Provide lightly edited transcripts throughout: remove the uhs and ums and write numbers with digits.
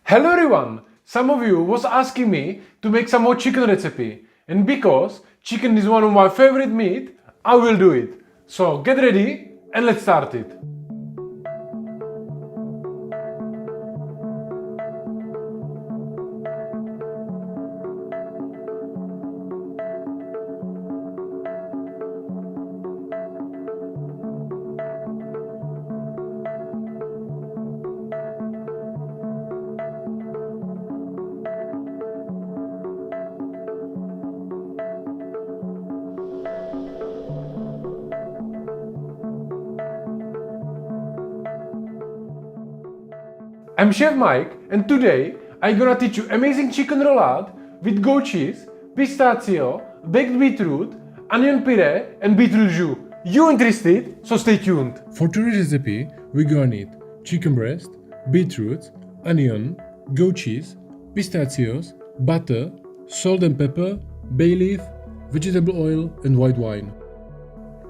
Hello everyone! Some of you was asking me to make some more chicken recipe, and because chicken is one of my favorite meat, I will do it. So get ready and let's start it. I'm Chef Mike, and today I'm gonna teach you amazing chicken roulade with goat cheese, pistachio, baked beetroot, onion puree and beetroot jus. You interested? So stay tuned. For today's recipe, we're gonna need chicken breast, beetroot, onion, goat cheese, pistachios, butter, salt and pepper, bay leaf, vegetable oil and white wine.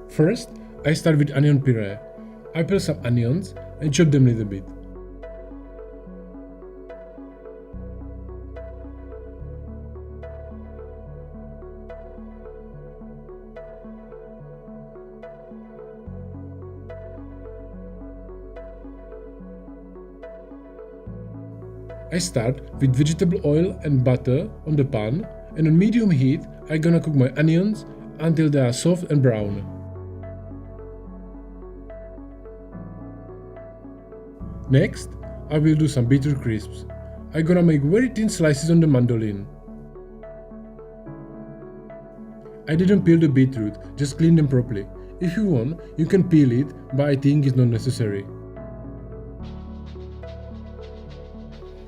First, I start with onion puree. I peel some onions and chop them a little bit. I start with vegetable oil and butter on the pan, and on medium heat I'm gonna cook my onions until they are soft and brown. Next, I will do some beetroot crisps. I'm gonna make very thin slices on the mandolin. I didn't peel the beetroot, just clean them properly. If you want, you can peel it, but I think it's not necessary.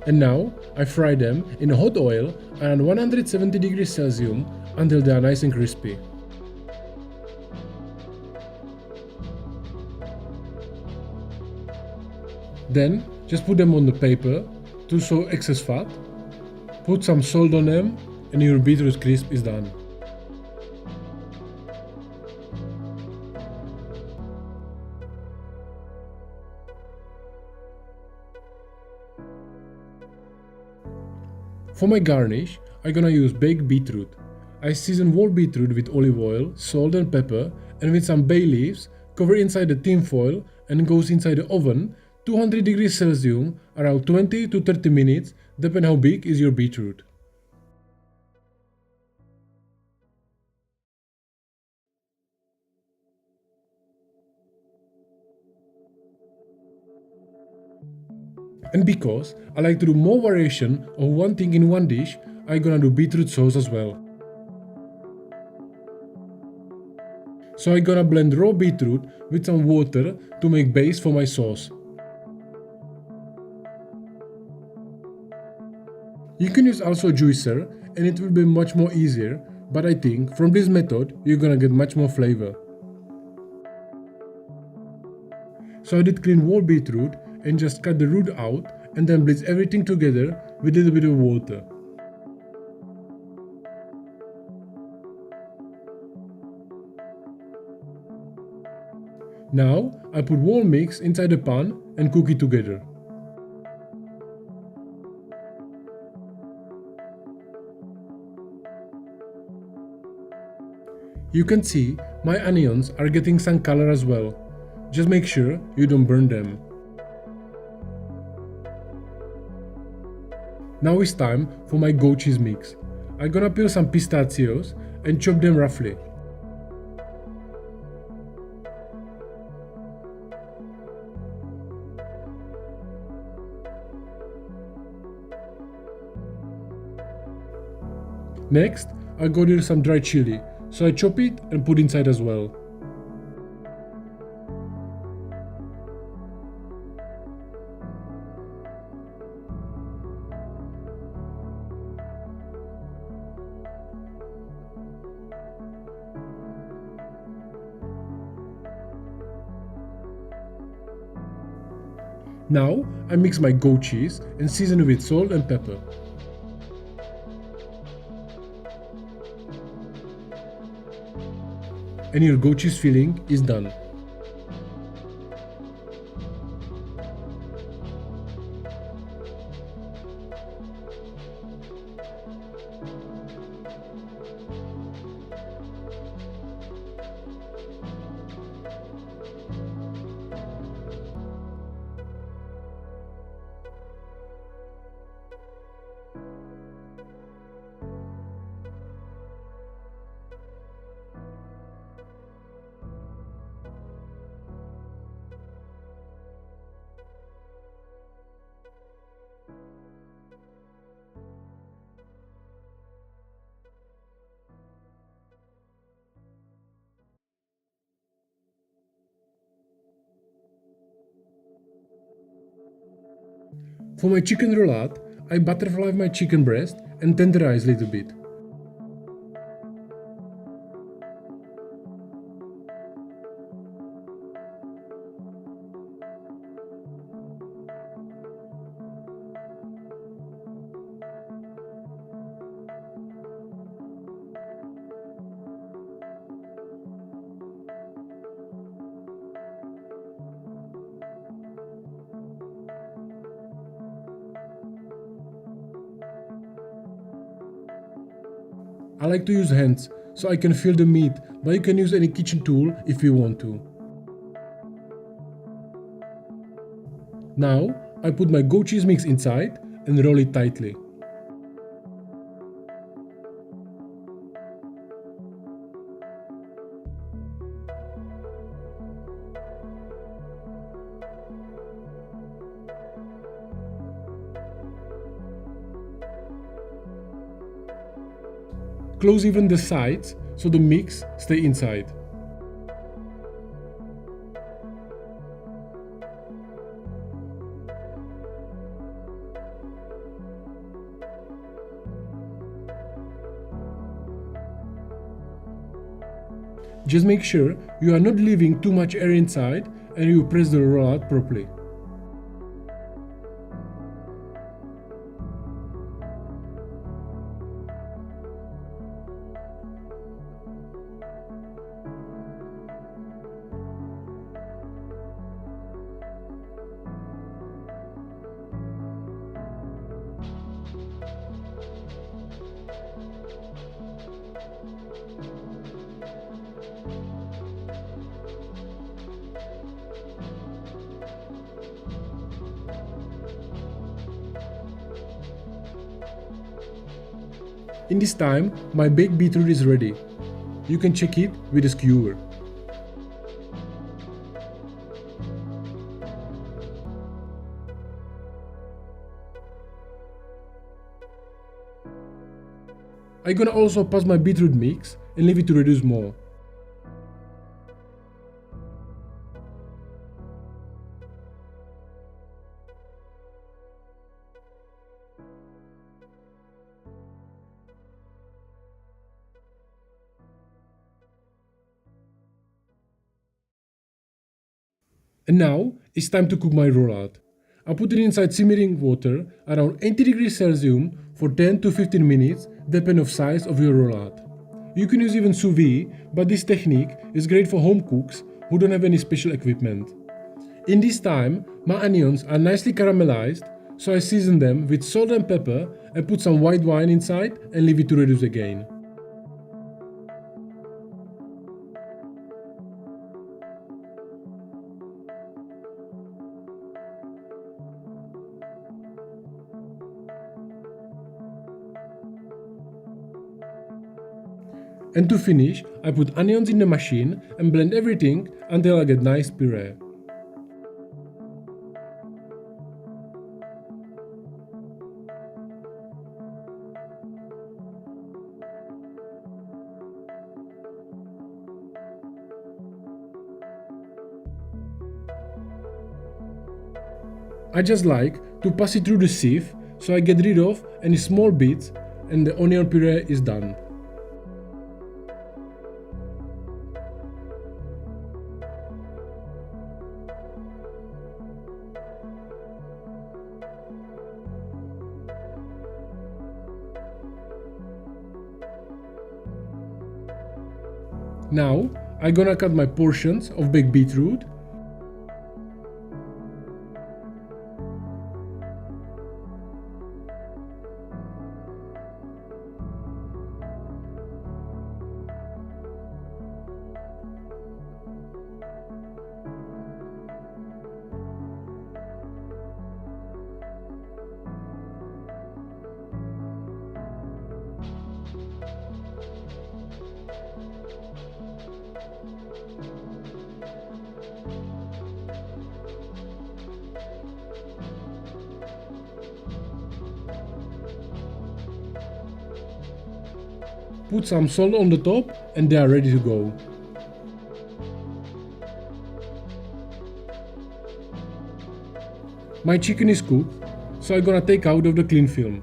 And now I fry them in hot oil around 170 degrees Celsius until they are nice and crispy. Then just put them on the paper to show excess fat, put some salt on them, and your beetroot crisp is done. For my garnish, I'm gonna use baked beetroot. I season whole beetroot with olive oil, salt and pepper, and with some bay leaves, cover inside the tin foil and goes inside the oven 200 degrees Celsius around 20 to 30 minutes, depending how big is your beetroot. And because I like to do more variation of one thing in one dish, I'm gonna do beetroot sauce as well. So I'm gonna blend raw beetroot with some water to make base for my sauce. You can use also juicer and it will be much more easier, but I think from this method you're gonna get much more flavor. So I did clean whole beetroot and just cut the root out and then blitz everything together with a little bit of water. Now I put whole mix inside the pan and cook it together. You can see my onions are getting some color as well. Just make sure you don't burn them. Now it's time for my goat cheese mix. I'm gonna peel some pistachios and chop them roughly. Next, I got here some dried chili, so I chop it and put inside as well. Now I mix my goat cheese and season it with salt and pepper. And your goat cheese filling is done. For my chicken roulade, I butterfly my chicken breast and tenderize a little bit. I like to use hands so I can feel the meat, but you can use any kitchen tool if you want to. Now I put my goat cheese mix inside and roll it tightly. Close even the sides so the mix stays inside. Just make sure you are not leaving too much air inside and you press the roulade properly. In this time, my baked beetroot is ready. You can check it with a skewer. I'm gonna also pass my beetroot mix and leave it to reduce more. And now it's time to cook my roulade. I put it inside simmering water around 80 degrees Celsius for 10 to 15 minutes, depending on the size of your roulade. You can use even sous vide, but this technique is great for home cooks who don't have any special equipment. In this time, my onions are nicely caramelized, so I season them with salt and pepper and put some white wine inside and leave it to reduce again. And to finish, I put onions in the machine and blend everything until I get nice puree. I just like to pass it through the sieve so I get rid of any small bits and the onion puree is done. Now I'm gonna cut my portions of baked beetroot. Put some salt on the top and they are ready to go. My chicken is cooked, so I'm gonna take out of the clean film.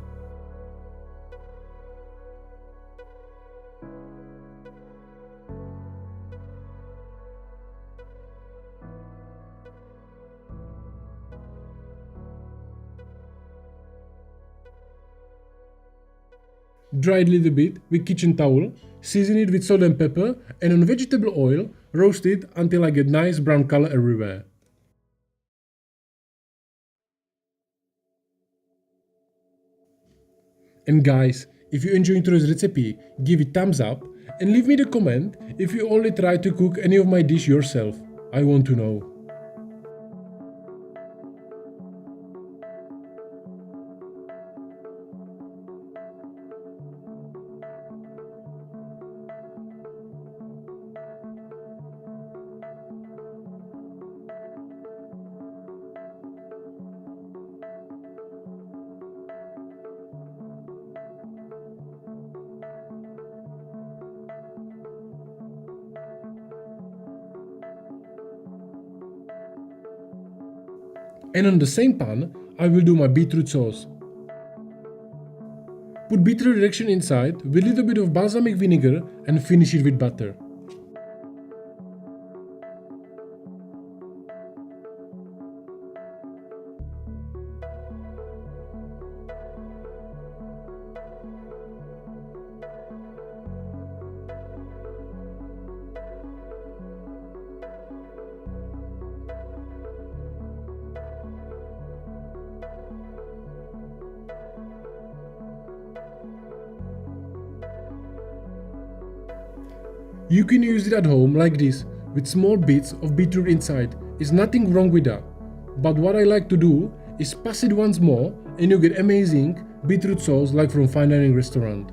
Dry it a little bit with kitchen towel, season it with salt and pepper, and on vegetable oil, roast it until I get nice brown color everywhere. And guys, if you enjoyed today's recipe, give it thumbs up and leave me the comment if you only try to cook any of my dish yourself. I want to know. And on the same pan, I will do my beetroot sauce. Put beetroot reduction inside with a little bit of balsamic vinegar and finish it with butter. You can use it at home like this, with small bits of beetroot inside. There's nothing wrong with that. But what I like to do is pass it once more and you get amazing beetroot sauce like from fine dining restaurant.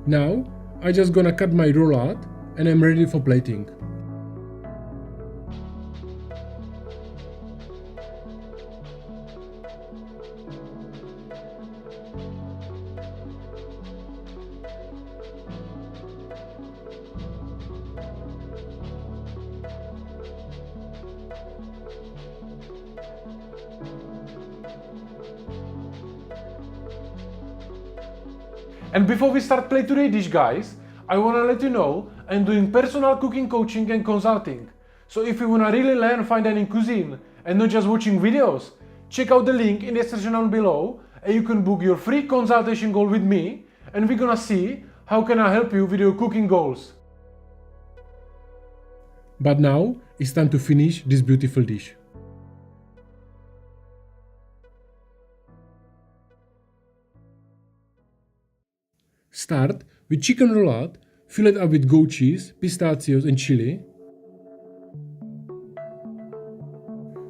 Now, I just gonna cut my roulade and I'm ready for plating. And before we start play today's dish, guys, I wanna let you know I'm doing personal cooking coaching and consulting. So if you wanna really learn fine dining cuisine and not just watching videos, check out the link in the description down below and you can book your free consultation call with me and we're gonna see how can I help you with your cooking goals. But now it's time to finish this beautiful dish. Start with chicken roulade, fill it up with goat cheese, pistachios and chili.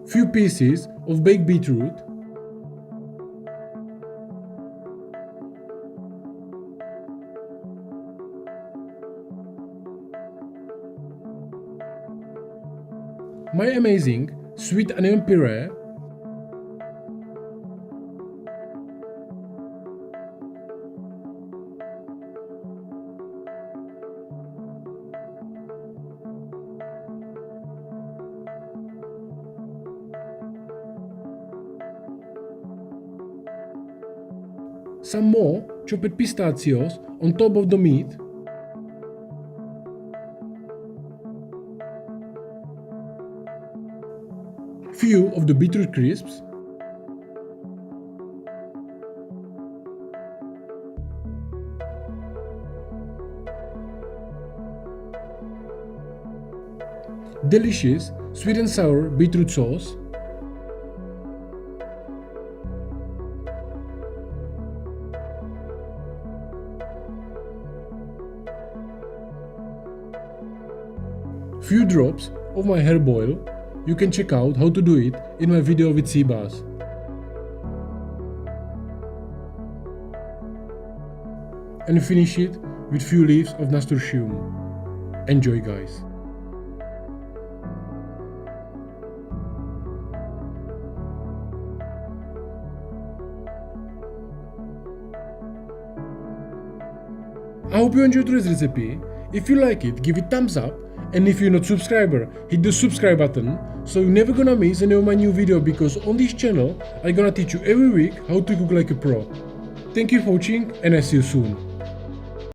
Few pieces of baked beetroot. My amazing sweet onion puree. Some more chopped pistachios on top of the meat. Few of the beetroot crisps. Delicious sweet and sour beetroot sauce. Few drops of my herb oil. You can check out how to do it in my video with sea bass. And finish it with few leaves of nasturtium. Enjoy, guys. I hope you enjoyed today's recipe. If you like it, give it thumbs up. And if you're not subscriber, hit the subscribe button so you're never gonna miss any of my new video, because on this channel I'm gonna teach you every week how to cook like a pro. Thank you for watching and I see you soon.